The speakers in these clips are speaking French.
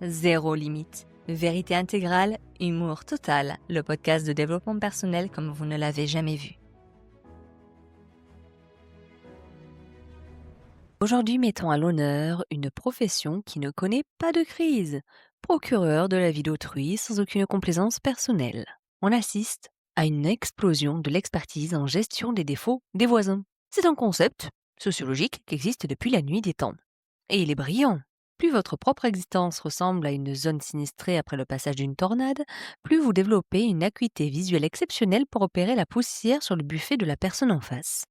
Zéro limite. Vérité intégrale, humour total. Le podcast de développement personnel comme vous ne l'avez jamais vu. Aujourd'hui, mettons à l'honneur une profession qui ne connaît pas de crise. Procureur de la vie d'autrui sans aucune complaisance personnelle. On assiste à une explosion de l'expertise en gestion des défauts des voisins. C'est un concept sociologique qui existe depuis la nuit des temps. Et il est brillant. Plus votre propre existence ressemble à une zone sinistrée après le passage d'une tornade, plus vous développez une acuité visuelle exceptionnelle pour repérer la poussière sur le buffet de la personne en face.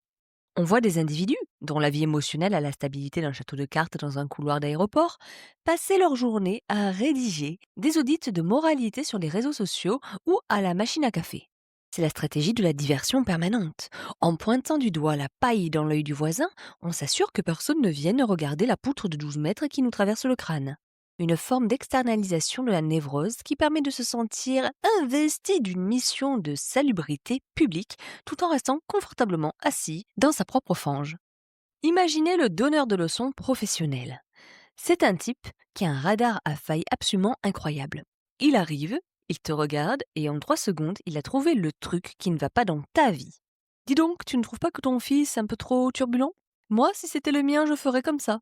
On voit des individus, dont la vie émotionnelle a la stabilité d'un château de cartes dans un couloir d'aéroport, passer leur journée à rédiger des audits de moralité sur les réseaux sociaux ou à la machine à café. C'est la stratégie de la diversion permanente. En pointant du doigt la paille dans l'œil du voisin, on s'assure que personne ne vienne regarder la poutre de 12 mètres qui nous traverse le crâne. Une forme d'externalisation de la névrose qui permet de se sentir investi d'une mission de salubrité publique tout en restant confortablement assis dans sa propre fange. Imaginez le donneur de leçons professionnel. C'est un type qui a un radar à failles absolument incroyable. Il arrive, il te regarde et en 3 secondes, il a trouvé le truc qui ne va pas dans ta vie. Dis donc, tu ne trouves pas que ton fils est un peu trop turbulent ? Moi, si c'était le mien, je ferais comme ça.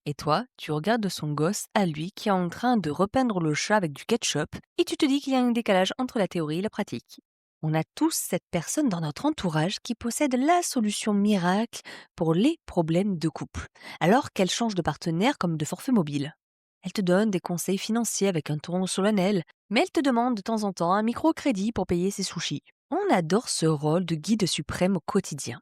Et toi, tu regardes son gosse à lui qui est en train de repeindre le chat avec du ketchup et tu te dis qu'il y a un décalage entre la théorie et la pratique. On a tous cette personne dans notre entourage qui possède la solution miracle pour les problèmes de couple, alors qu'elle change de partenaire comme de forfait mobile. Elle te donne des conseils financiers avec un ton solennel, mais elle te demande de temps en temps un microcrédit pour payer ses sushis. On adore ce rôle de guide suprême au quotidien.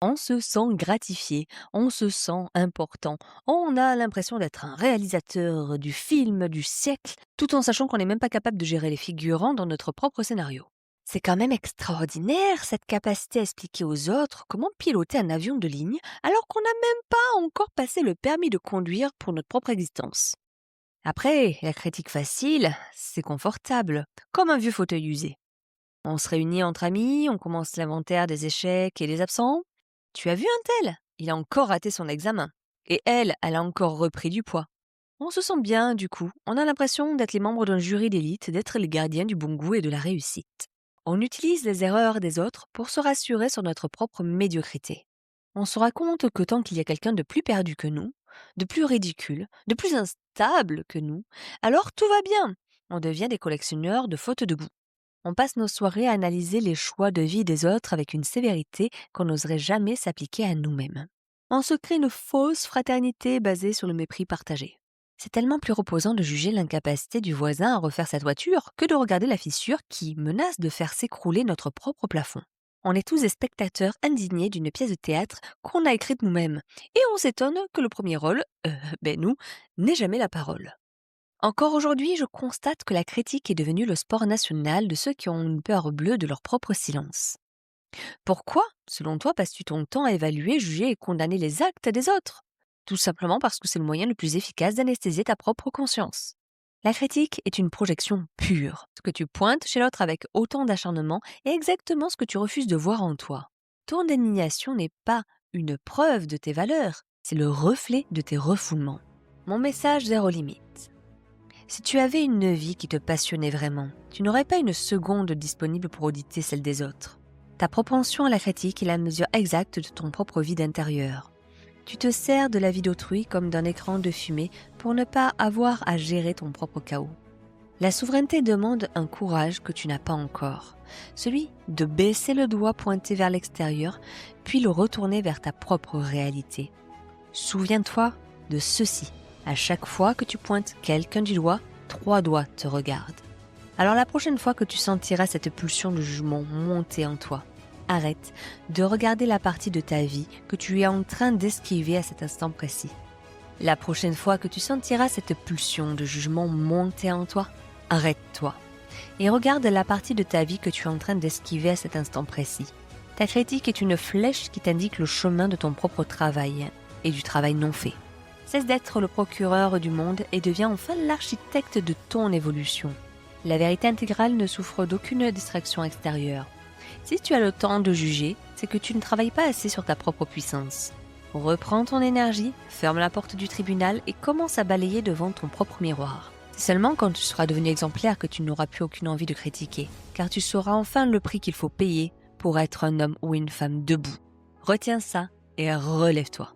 On se sent gratifié, on se sent important, on a l'impression d'être un réalisateur du film du siècle, tout en sachant qu'on n'est même pas capable de gérer les figurants dans notre propre scénario. C'est quand même extraordinaire cette capacité à expliquer aux autres comment piloter un avion de ligne alors qu'on n'a même pas encore passé le permis de conduire pour notre propre existence. Après, la critique facile, c'est confortable, comme un vieux fauteuil usé. On se réunit entre amis, on commence l'inventaire des échecs et des absents. Tu as vu un tel ? Il a encore raté son examen. Et elle a encore repris du poids. On se sent bien, du coup. On a l'impression d'être les membres d'un jury d'élite, d'être les gardiens du bon goût et de la réussite. On utilise les erreurs des autres pour se rassurer sur notre propre médiocrité. On se raconte que tant qu'il y a quelqu'un de plus perdu que nous, de plus ridicule, de plus instable que nous, alors tout va bien. On devient des collectionneurs de fautes de goût. On passe nos soirées à analyser les choix de vie des autres avec une sévérité qu'on n'oserait jamais s'appliquer à nous-mêmes. On se crée une fausse fraternité basée sur le mépris partagé. C'est tellement plus reposant de juger l'incapacité du voisin à refaire sa toiture que de regarder la fissure qui menace de faire s'écrouler notre propre plafond. On est tous des spectateurs indignés d'une pièce de théâtre qu'on a écrite nous-mêmes, et on s'étonne que le premier rôle, nous, n'ait jamais la parole. Encore aujourd'hui, je constate que la critique est devenue le sport national de ceux qui ont une peur bleue de leur propre silence. Pourquoi, selon toi, passes-tu ton temps à évaluer, juger et condamner les actes des autres ? Tout simplement parce que c'est le moyen le plus efficace d'anesthésier ta propre conscience. La critique est une projection pure. Ce que tu pointes chez l'autre avec autant d'acharnement est exactement ce que tu refuses de voir en toi. Ton indignation n'est pas une preuve de tes valeurs, c'est le reflet de tes refoulements. Mon message zéro limite. Si tu avais une vie qui te passionnait vraiment, tu n'aurais pas une seconde disponible pour auditer celle des autres. Ta propension à la critique est la mesure exacte de ton propre vide intérieur. Tu te sers de la vie d'autrui comme d'un écran de fumée pour ne pas avoir à gérer ton propre chaos. La souveraineté demande un courage que tu n'as pas encore, celui de baisser le doigt pointé vers l'extérieur, puis le retourner vers ta propre réalité. Souviens-toi de ceci. À chaque fois que tu pointes quelqu'un du doigt, 3 doigts te regardent. Alors la prochaine fois que tu sentiras cette pulsion de jugement monter en toi, arrête de regarder la partie de ta vie que tu es en train d'esquiver à cet instant précis. La prochaine fois que tu sentiras cette pulsion de jugement monter en toi, arrête-toi et regarde la partie de ta vie que tu es en train d'esquiver à cet instant précis. Ta critique est une flèche qui t'indique le chemin de ton propre travail et du travail non fait. Cesse d'être le procureur du monde et deviens enfin l'architecte de ton évolution. La vérité intégrale ne souffre d'aucune distraction extérieure. Si tu as le temps de juger, c'est que tu ne travailles pas assez sur ta propre puissance. Reprends ton énergie, ferme la porte du tribunal et commence à balayer devant ton propre miroir. C'est seulement quand tu seras devenu exemplaire que tu n'auras plus aucune envie de critiquer, car tu sauras enfin le prix qu'il faut payer pour être un homme ou une femme debout. Retiens ça et relève-toi.